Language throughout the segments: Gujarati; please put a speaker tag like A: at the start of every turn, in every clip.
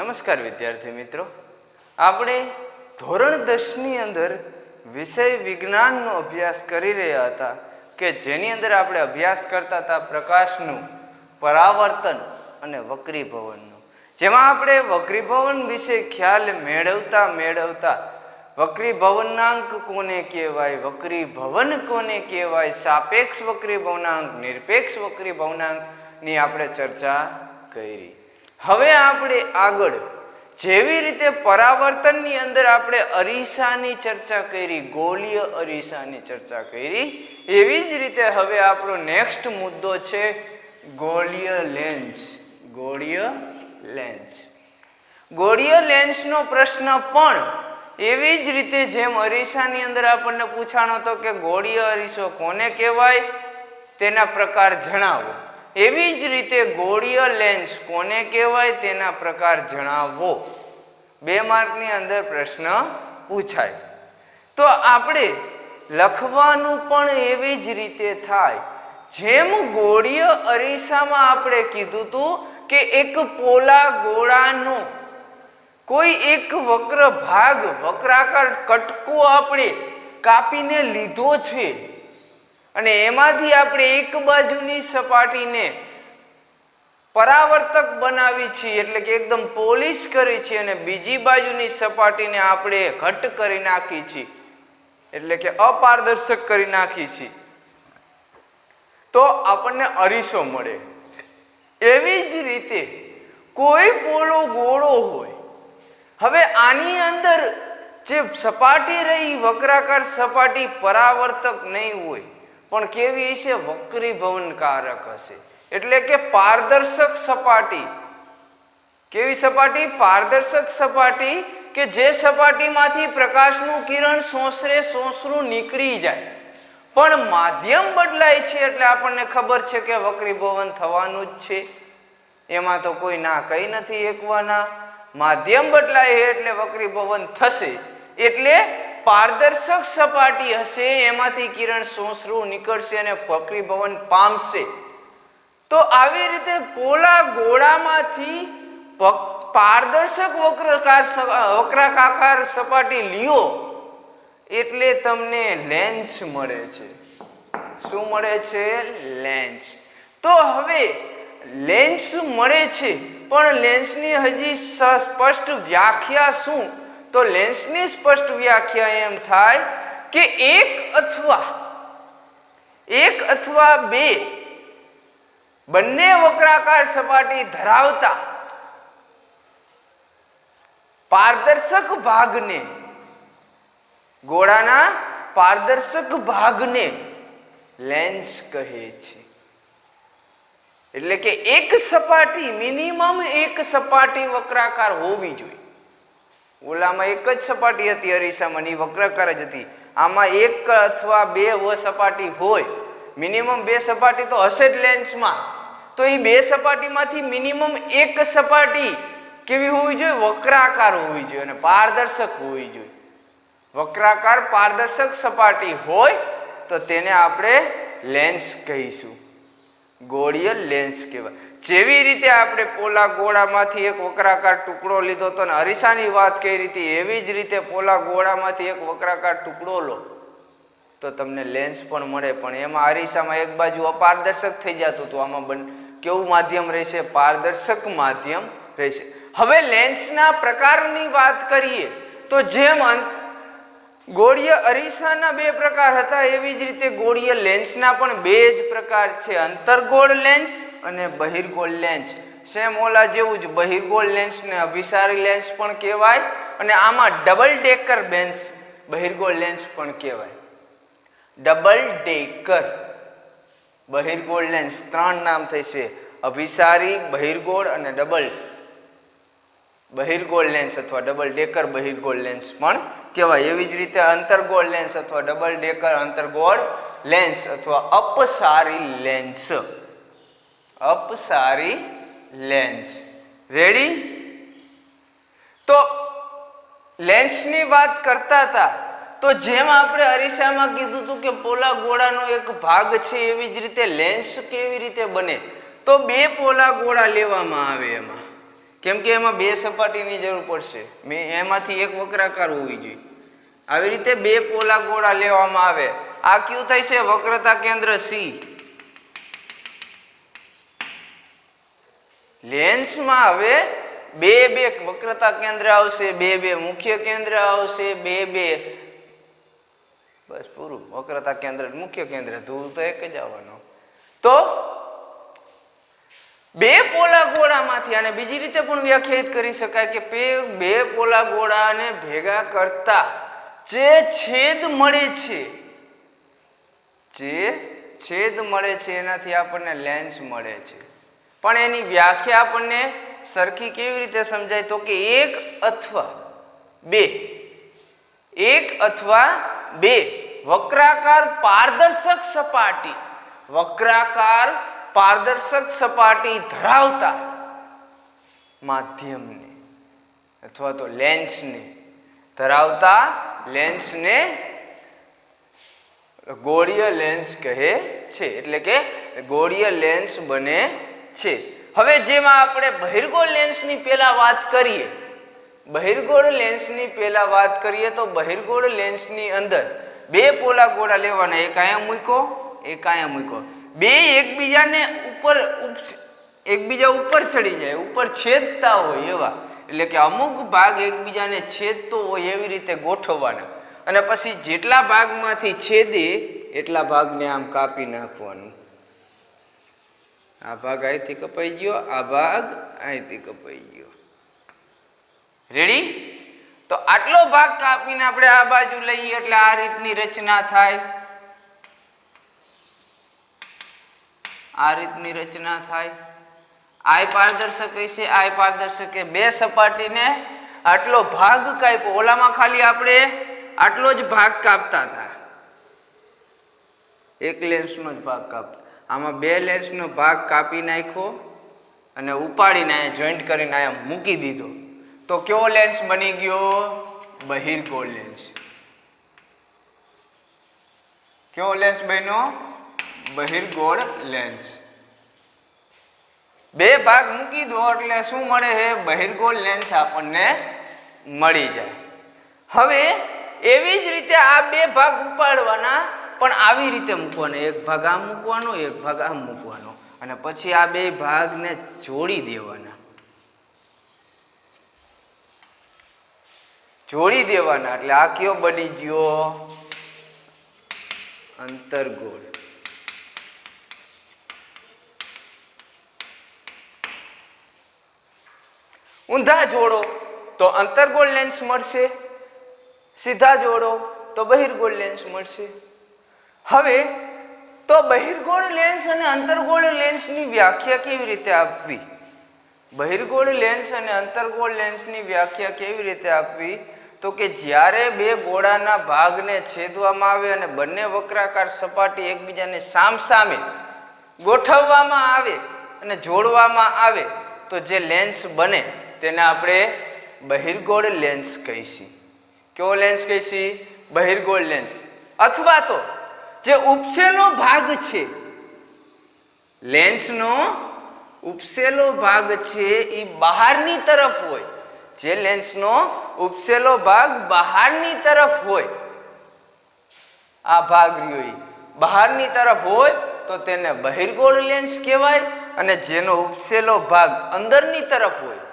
A: નમસ્કાર વિદ્યાર્થી મિત્રો, આપણે ધોરણ 10 ની અંદર વિષય વિજ્ઞાનનો અભ્યાસ કરી રહ્યા હતા કે જેની અંદર આપણે અભ્યાસ કરતા હતા પ્રકાશનું પરાવર્તન અને વક્રીભવનનું, જેમાં આપણે વક્રીભવન વિશે ખ્યાલ મેળવતા વક્રીભવનાંક કોને કહેવાય, વક્રીભવન કોને કહેવાય, સાપેક્ષ વક્રીભવનાંક, નિરપેક્ષ વક્રીભવનાંકની આપણે ચર્ચા કરી. હવે આપણે આગળ જેવી રીતે પરાવર્તનની અંદર આપણે અરીસાની ચર્ચા કરી, ગોળીય અરીસાની ચર્ચા કરી, એવી જ રીતે હવે આપણો નેક્સ્ટ મુદ્દો છે ગોળીય લેન્સ. ગોળીય લેન્સ, ગોળીય લેન્સનો પ્રશ્ન પણ એવી જ રીતે જેમ અરીસાની અંદર આપણને પૂછાણો હતો કે ગોળીય અરીસો કોને કહેવાય, તેના પ્રકાર જણાવો, એવી જ રીતે ગોળીય લેન્સ કોને કહેવાય તેના પ્રકાર જણાવો. 2 માર્કની અંદર પ્રશ્ન પૂછાય. તો આપણે લખવાનું પણ એવી જ રીતે થાય જેમ ગોળીય અરીસામાં આપણે કીધું હતું કે એક પોલા ગોળાનો કોઈ એક વક્ર ભાગ, વક્રાકાર કટકો આપણે કાપીને લીધો છે અને એમાંથી આપણે એક બાજુની સપાટીને પરાવર્તક બનાવી છીએ, એટલે કે એકદમ પોલિશ કરી છે, અને બીજી બાજુની સપાટીને આપણે ઘટ કરી નાખી છીએ, એટલે કે અપારદર્શક કરી નાખી છીએ, તો આપણને અરીસો મળે. એવી જ રીતે કોઈ પોલો ગોળો હોય, હવે આની અંદર જે સપાટી રહી વક્રાકાર સપાટી પરાવર્તક નહીં હોય પણ કેવી હશે, વક્રીભવનકારક હશે, એટલે કે પારદર્શક સપાટી. કેવી સપાટી? પારદર્શક સપાટી, કે જે સપાટીમાંથી પ્રકાશનું કિરણ સોંસરું નીકળી જાય, પણ માધ્યમ બદલાય છે એટલે આપણને ખબર છે કે વક્રીભવન થવાનું જ છે, એમાં તો કોઈ ના કઈ નથી એકવાના. માધ્યમ બદલાય એટલે વક્રીભવન થશે, એટલે પારદર્શક સપાટી હશે, એમાંથી કિરણ સોંસરું નીકળશે અને વક્રીભવન પામશે. તો આવી રીતે પોલા ગોળામાંથી પારદર્શક વક્રાકાર સપાટી લ્યો એટલે તમને લેન્સ મળે છે. શું મળે છે? લેન્સ. તો હવે લેન્સ મળે છે, પણ લેન્સની હજી સ્પષ્ટ વ્યાખ્યા શું? તો લેન્સની સ્પષ્ટ વ્યાખ્યા એમ થાય કે એક અથવા બે બંને વક્રાકાર સપાટી ધરાવતા પારદર્શક ભાગને, ગોળાના પારદર્શક ભાગને લેન્સ કહે છે. એટલે કે એક સપાટી, મિનિમમ એક સપાટી વક્રાકાર હોવી જોઈએ. ઓલામાં એક જ સપાટી હતી અરીસામાં, ની વક્રાકાર જ હતી. આમાં એક અથવા બે સપાટી હોય, મિનિમમ 2 સપાટી તો હશે જ લેન્સમાં. તો એ 2 સપાટીમાંથી મિનિમમ એક સપાટી કેવી હોવી જોઈએ? વક્રાકાર હોવી જોઈએ અને પારદર્શક હોવી જોઈએ. વક્રાકાર પારદર્શક સપાટી હોય તો તેને આપણે લેન્સ કહીશું, ગોળીય લેન્સ કહેવાય. જેવી રીતે આપણે પોલા ગોળામાંથી એક વક્રાકાર ટુકડો લીધો હતો ને અરીસાની વાત કરી હતી, એવી જ રીતે પોલા ગોળામાંથી એક વક્રાકાર ટુકડો લો તો તમને લેન્સ પણ મળે, પણ એમાં અરીસામાં એક બાજુ અપારદર્શક થઈ જતું હતું, આમાં કેવું માધ્યમ રહેશે? પારદર્શક માધ્યમ રહેશે. હવે લેન્સના પ્રકારની વાત કરીએ તો જેમ ગોળીય અરીસાના 2 પ્રકાર હતા, એવી જ રીતે ગોળીય લેન્સના પણ 2 જ પ્રકાર છે, અંતર્ગોળ લેન્સ અને બહિર્ગોળ લેન્સ. સેમ ઓલા જેવું જ બહિર્ગોળ લેન્સને અભિસારી લેન્સ પણ કહેવાય, અને આમાં ડબલ ડેકર લેન્સ બહિર્ગોળ લેન્સ પણ કહેવાય. ડબલ ડેકર બહિર્ગોળ લેન્સ 3 નામ થશે: અભિસારી, બહિર્ગોળ અને ડબલ બહિર્ગોળ લેન્સ અથવા ડબલ ડેકર બહિર્ગોળ લેન્સ પણ કહેવાય. એવી જ રીતે અંતર્ગોળ લેન્સ અથવા ડબલ ડેકર અંતર્ગોળ લેન્સ અથવા અપસારી લેન્સ. અપસારી લેન્સ. રેડી? તો લેન્સની વાત કરતા હતા તો જેમ આપણે અરીસામાં કીધું હતું કે પોલા ગોળાનો એક ભાગ છે, એવી જ રીતે લેન્સ કેવી રીતે બને? તો 2 પોલા ગોળા લેવામાં આવે, એમાં કેમ કે એમાં બે સપાટીની જરૂર પડશે, એમાંથી એક વક્રાકાર હોવી જોઈએ. આવી રીતે બે પોલા ગોળા લેવામાં આવે. આ કયું થાય છે? વક્રતા કેન્દ્ર સી. લેન્સમાં હવે બે બે વક્રતા કેન્દ્ર આવશે, બે બે મુખ્ય કેન્દ્ર આવશે, બે બે બસ પૂરું. વક્રતા કેન્દ્ર મુખ્ય કેન્દ્ર ધ્રુવ તો એક જ આવવાનો. તો બે પોલા ગોળામાંથી, અને બીજી રીતે પણ વ્યાખ્યાયિત કરી શકાય કે બે પોલા ગોળાને ભેગા કરતા જે છેદ મળે છે, એનાથી આપણને લેન્સ મળે છે. પણ એની વ્યાખ્યા આપણને સરખી કેવી રીતે સમજાય? તો કે એક અથવા બે વક્રાકાર પારદર્શક સપાટી ધરાવતા માધ્યમને અથવા તો લેન્સને ગોળીય લેન્સ કહે છે. એટલે કે ગોળીય લેન્સ બને છે. હવે જેમાં આપણે બહિર્ગોળ લેન્સની પહેલા વાત કરીએ, તો બહિર્ગોળ લેન્સની અંદર બે પોલા ગોળા લેવાના, એક અહીંયા મૂક્યો, એક અહીંયા મૂક્યો. બે એકબીજા ઉપર ચડી જાય, ઉપર છેદતા હોય એવા, એટલે કે અમુક ભાગ એકબીજાને છેદતો હોય એવી રીતે ગોઠવવાના, અને પછી જેટલા ભાગમાંથી છેદે એટલા ભાગને આમ કાપી નાખવાનું. આ ભાગ અહીંથી કપાઈ ગયો, આ ભાગ અહીંથી કપાઈ ગયો. રેડી? તો આટલો ભાગ કાપીને આપણે આ બાજુ લઈએ એટલે આ રીતની રચના થાય. આય પારદર્શક હશે, આય પારદર્શક બે સપાટીને આટલો ભાગ કાપ્યો. ઓલામાં ખાલી આપણે આટલો જ ભાગ કાપતા હતા, એક લેન્સનો જ ભાગ કાપતા. આમાં બે લેન્સનો ભાગ કાપી નાખ્યો અને ઉપાડીને અહીંયા જોઈન્ટ કરીને અહીંયા મૂકી દીધો. તો કેવો લેન્સ બની ગયો? બહિર્ગોળ લેન્સ. કેવો લેન્સ બન્યો? બહિર્ગોળ લેન્સ. બે ભાગ મૂકી દો એટલે શું મળે છે? બહિર્ગોળ લેન્સ આપણને મળી જાય. હવે એવી જ રીતે આ બે ભાગ ઉપાડવાના, પણ આવી રીતે મૂકવાનો. એક ભાગ આમ મૂકવાનો, એક ભાગ આમ મૂકવાનો, અને પછી આ બે ભાગને જોડી દેવાના. એટલે આ કયો બની ગયો? અંતર્ગોળ. ઊંધા જોડો તો અંતર્ગોળ લેન્સ મળશે, સીધા જોડો તો બહિર્ગોળ લેન્સ મળશે. હવે તો બહિર્ગોળ લેન્સ અને અંતર્ગોળ લેન્સની વ્યાખ્યા કેવી રીતે આપવી? બહિર્ગોળ લેન્સ અને અંતર્ગોળ લેન્સની વ્યાખ્યા કેવી રીતે આપવી? તો કે જ્યારે બે ગોળાના ભાગને છેદવામાં આવે અને બંને વક્રાકાર સપાટી એકબીજાને સામસામે ગોઠવવામાં આવે અને જોડવામાં આવે તો જે લેન્સ બને તેને આપણે બહિર્ગોળ લેન્સ કહીશું. કેવો લેન્સ કહીશું? બહિર્ગોળ લેન્સ. અથવા તો જે ઉપસેલો ભાગ છે, લેન્સનો ઉપસેલો ભાગ છે એ બહારની તરફ હોય, જે લેન્સનો ઉપસેલો ભાગ બહારની તરફ હોય, આ ભાગ રહ્યો બહારની તરફ હોય તો તેને બહિર્ગોળ લેન્સ કહેવાય. અને જેનો ઉપસેલો ભાગ અંદરની તરફ હોય,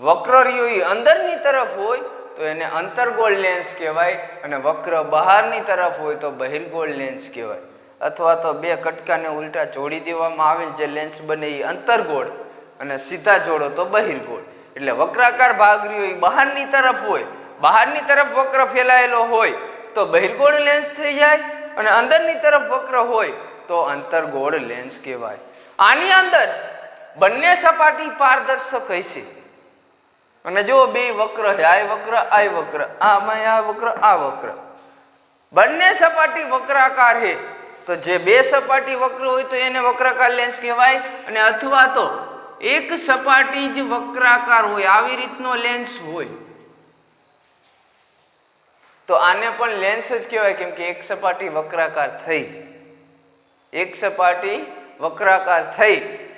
A: વક્ર રહ્યો એ અંદરની તરફ હોય તો એને અંતર્ગોળ લેન્સ કહેવાય. અને વક્ર બહારની તરફ હોય તો બહિર્ગોળ લેન્સ કહેવાય. અથવા તો બે કટકાને ઉલટા જોડી દેવામાં આવે જે લેન્સ બને એ અંતર્ગોળ, અને સીધા જોડો તો બહિર્ગોળ. એટલે વક્રાકાર ભાગ રહ્યો એ બહારની તરફ હોય, બહારની તરફ વક્ર ફેલાયેલો હોય તો બહિર્ગોળ લેન્સ થઈ જાય, અને અંદરની તરફ વક્ર હોય તો અંતર્ગોળ લેન્સ કહેવાય. આની અંદર બંને સપાટી પારદર્શક હશે. અને જો બે વક્ર છે, આ વક્ર, આમાં આ વક્ર, આ વક્ર, બંને સપાટી વક્રાકાર છે તો જે બે સપાટી વક્ર હોય તો એને વક્રાકાર લેન્સ કહેવાય. અને અથવા તો એક સપાટી જ વક્રાકાર હોય, આવી રીતનો લેન્સ હોય તો આને પણ લેન્સ જ કહેવાય. કેમ કે એક સપાટી વક્રાકાર થઈ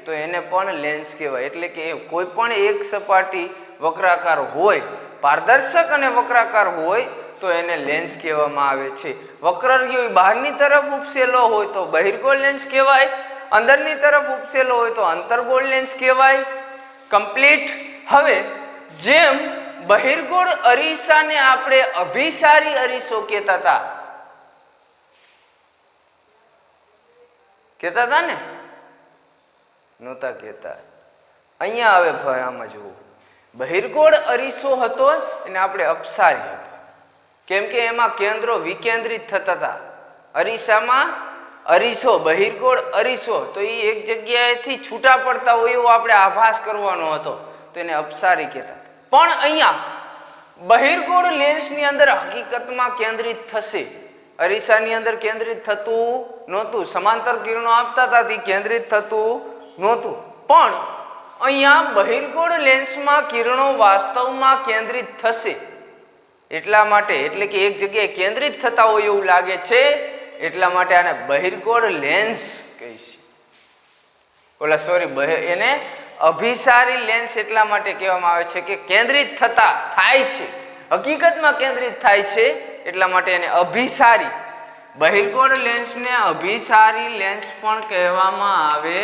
A: તો એને પણ લેન્સ કહેવાય. એટલે કે કોઈ પણ એક સપાટી વક્રાકાર હોય, પારદર્શક અને વક્રાકાર હોય તો એને લેન્સ કહેવામાં આવે છે. વક્રરેખા બહારની તરફ ઉપસેલો હોય તો બહિર્ગોળ લેન્સ કહેવાય, અંદરની તરફ ઉપસેલો હોય તો અંતર્ગોળ લેન્સ કહેવાય. કમ્પ્લીટ. હવે જેમ બહિર્ગોળ અરીસાને આપણે અભિસારી અરીસો કહેતા હતા ને? નહોતા કહેતા. અહીંયા હવે આમાં જુઓ, બહિર્ગોળ અરીસો હતો એને આપણે અપસારી હતો, કેમ કે એમાં કેન્દ્રો વિકેન્દ્રિત થતા હતા. અરીસામાં અરીસો, બહિર્ગોળ અરીસો તો એ એક જગ્યાએથી છૂટા પડતા હોય એવો આપણે આભાસ કરવાનો હતો, તો એને અપસારી કહેતા. પણ અહીંયા બહિર્ગોળ લેન્સની અંદર હકીકતમાં કેન્દ્રિત થશે, અરીસાની અંદર કેન્દ્રિત થતું નહોતું. સમાંતર કિરણો આપતા હતા તે કેન્દ્રિત થતું નહોતું. પણ અહીંયા બહિર્ગોળ લેન્સમાં કિરણો વાસ્તવમાં કેન્દ્રિત થશે એટલા માટે, એટલે કે એક જગ્યાએ કેન્દ્રિત થતા હોય એવું લાગે છે એટલા માટે આને બહિર્ગોળ લેન્સ કહીશું. એને અભિસારી લેન્સ એટલા માટે કહેવામાં આવે છે કે કેન્દ્રિત થતા થાય છે, હકીકતમાં કેન્દ્રિત થાય છે એટલા માટે એને અભિસારી, બહિર્ગોળ લેન્સને અભિસારી લેન્સ પણ કહેવામાં આવે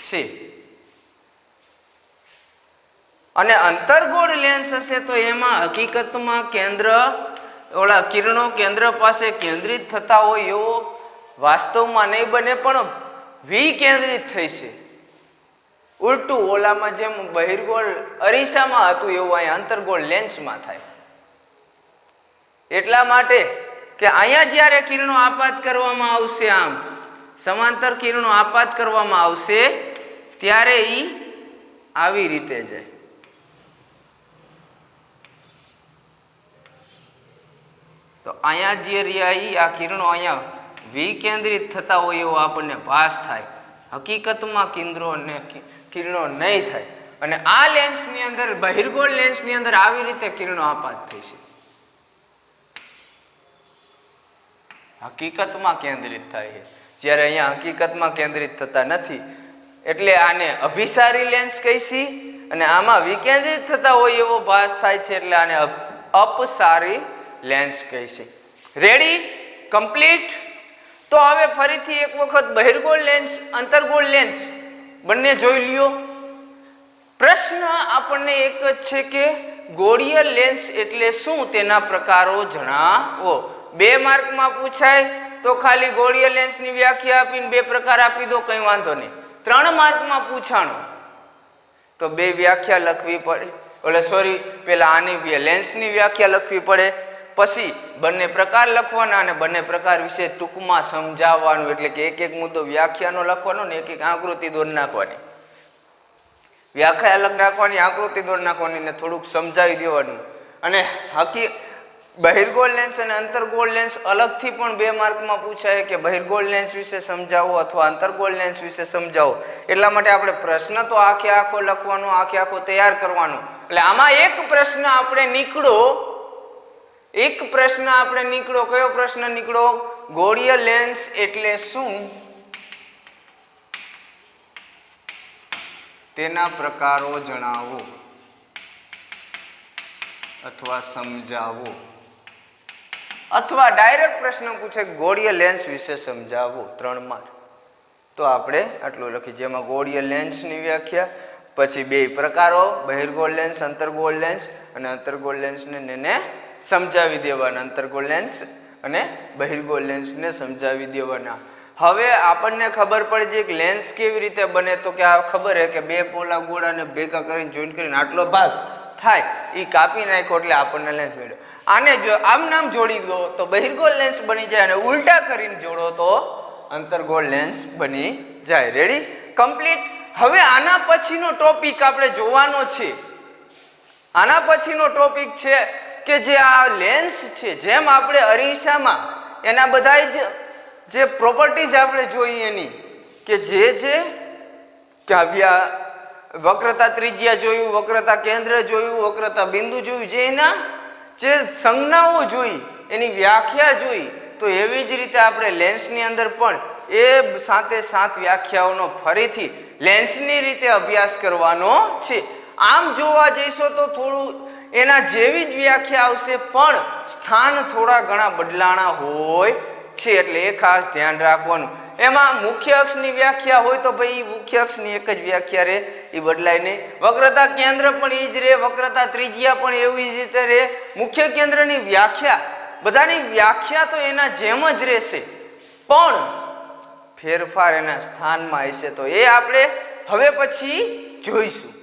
A: છે. અને અંતર્ગોળ લેન્સ હશે તો એમાં હકીકતમાં કિરણો કેન્દ્ર પાસે કેન્દ્રિત થતા હોય એવો વાસ્તવમાં નહીં બને, પણ વિકેન્દ્રિત થશે. ઉલટું ઓલામાં જેમ બહિર્ગોળ અરીસામાં હતું એવું અહીંયા અંતર્ગોળ લેન્સમાં થાય. એટલા માટે કે અહીંયા જ્યારે કિરણો આપાત કરવામાં આવશે, આમ સમાંતર કિરણો આપાત કરવામાં આવશે ત્યારે એ આવી રીતે જાય. તો અહીંયા જે રહ્યા આ કિરણો અહીંયા વિકેન્દ્રિત થતા હોય એવો આપણને ભાસ થાય, હકીકતમાં કિરણો નહીં થાય. અને આ લેન્સની અંદર, બહિર્ગોળ લેન્સની અંદર આવી રીતે કિરણો આપાત થઈ છે, હકીકતમાં કેન્દ્રિત થાય છે, જ્યારે અહીંયા હકીકતમાં કેન્દ્રિત થતા નથી. એટલે આને અભિસારી લેન્સ કહીશી, અને આમાં વિકેન્દ્રિત થતા હોય એવો ભાસ થાય છે એટલે આને અપસારી લેન્સ કહીશી. રેડી? કમ્પ્લીટ. તો હવે ફરીથી એક વખત બહિર્ગોળ લેન્સ, અંતર્ગોળ લેન્સ બંને જોઈ લ્યો. પ્રશ્ન આપણને એક જ છે કે ગોળીય લેન્સ એટલે શું, તેના પ્રકારો જણાવો. 2 માર્કમાં પૂછાય તો ખાલી ગોળીય લેન્સની વ્યાખ્યા આપીને 2 પ્રકાર આપી દો, કંઈ વાંધો નહીં. 3 માર્કમાં પૂછાણું તો 2 વ્યાખ્યા લખવી પડે, પેલા આની લેન્સની વ્યાખ્યા લખવી પડે, પછી બંને પ્રકાર લખવાના અને બંને પ્રકાર વિશે ટૂંકમાં સમજાવવાનું. એટલે કે એક એક મુદ્દો વ્યાખ્યાનો લખવાનો ને એક એક આકૃતિ દોરી નાખવાની, વ્યાખ્યા અલગ નાખવાની, આકૃતિ દોરી નાખવાની ને થોડુંક સમજાવી દેવાનું. અને બહિર્ગોળ લેન્સ અને અંતર્ગોળ લેન્સ અલગથી પણ 2 માર્કમાં પૂછાય કે બહિર્ગોળ લેન્સ વિશે સમજાવો અથવા અંતર્ગોળ લેન્સ વિશે સમજાવો. એટલા માટે આપણે પ્રશ્ન તો આખો લખવાનો, આખો તૈયાર કરવાનો. એટલે આમાં એક પ્રશ્ન આપણે નીકળો, કયો પ્રશ્ન નીકળો? ગોળીય લેન્સ એટલે શું, તેના પ્રકારો જણાવો અથવા સમજાવો. અથવા ડાયરેક્ટ પ્રશ્ન પૂછે ગોળીય લેન્સ વિશે સમજાવો, 3 માર્ક. તો આપણે આટલું લખી, જેમાં ગોળીય લેન્સની વ્યાખ્યા, પછી 2 પ્રકારો, બહિર્ગોળ લેન્સ, અંતર્ગોળ લેન્સ, અને અંતર્ગોળ લેન્સને એને સમજાવી દેવાના, અંતર્ગોળ લેન્સ અને બહિર્ગોળ લેન્સને સમજાવી દેવાના. હવે આપણને ખબર પડી છે કે લેન્સ કેવી રીતે બને, તો કે આ ખબર છે કે 2 પોલા ગોળાને ભેગા કરીને જોઈન્ટ કરીને આટલો ભાગ થાય એ કાપી નાખ્યો એટલે આપણને લેન્સ મળ્યો. આને જો આમ નામ જોડી દો તો બહિર્ગોળ લેન્સ બની જાય, અને ઉલટા કરીને જોડો તો અંતર્ગોળ લેન્સ બની જાય. રેડી? કમ્પ્લીટ. હવે આના પછીનો ટોપિક આપણે જોવાનો છે. આના પછીનો ટોપિક છે કે જે આ લેન્સ છે, જેમ આપણે અરીસામાં એના બધા જે પ્રોપર્ટીઝ આપણે જોઈએ એની, કે જે વક્રતા ત્રિજ્યા જોયું, વક્રતા કેન્દ્ર જોયું, વક્રતા બિંદુ જોયું, જે એના જે સંજ્ઞાઓ જોઈ, એની વ્યાખ્યા જોઈ, તો એવી જ રીતે આપણે લેન્સની અંદર પણ એ સાથે 7 વ્યાખ્યાઓનો ફરીથી લેન્સની રીતે અભ્યાસ કરવાનો છે. આમ જોવા જઈશો તો થોડું એના જેવી જ વ્યાખ્યા આવશે, પણ સ્થાન થોડા ઘણા બદલાણા હોય છે, એટલે એ ખાસ ધ્યાન રાખવાનું. એમાં મુખ્ય અક્ષની વ્યાખ્યા હોય તો ભાઈ મુખ્ય અક્ષની એક જ વ્યાખ્યા રહે, એ બદલાય નહીં. વક્રતા કેન્દ્ર પણ એ જ રહે, વક્રતા ત્રિજ્યા પણ એવી જ રીતે રહે. મુખ્ય કેન્દ્રની વ્યાખ્યા, બધાની વ્યાખ્યા તો એના જેમ જ રહેશે, પણ ફેરફાર એના સ્થાનમાં હશે, તો એ આપણે હવે પછી જોઈશું.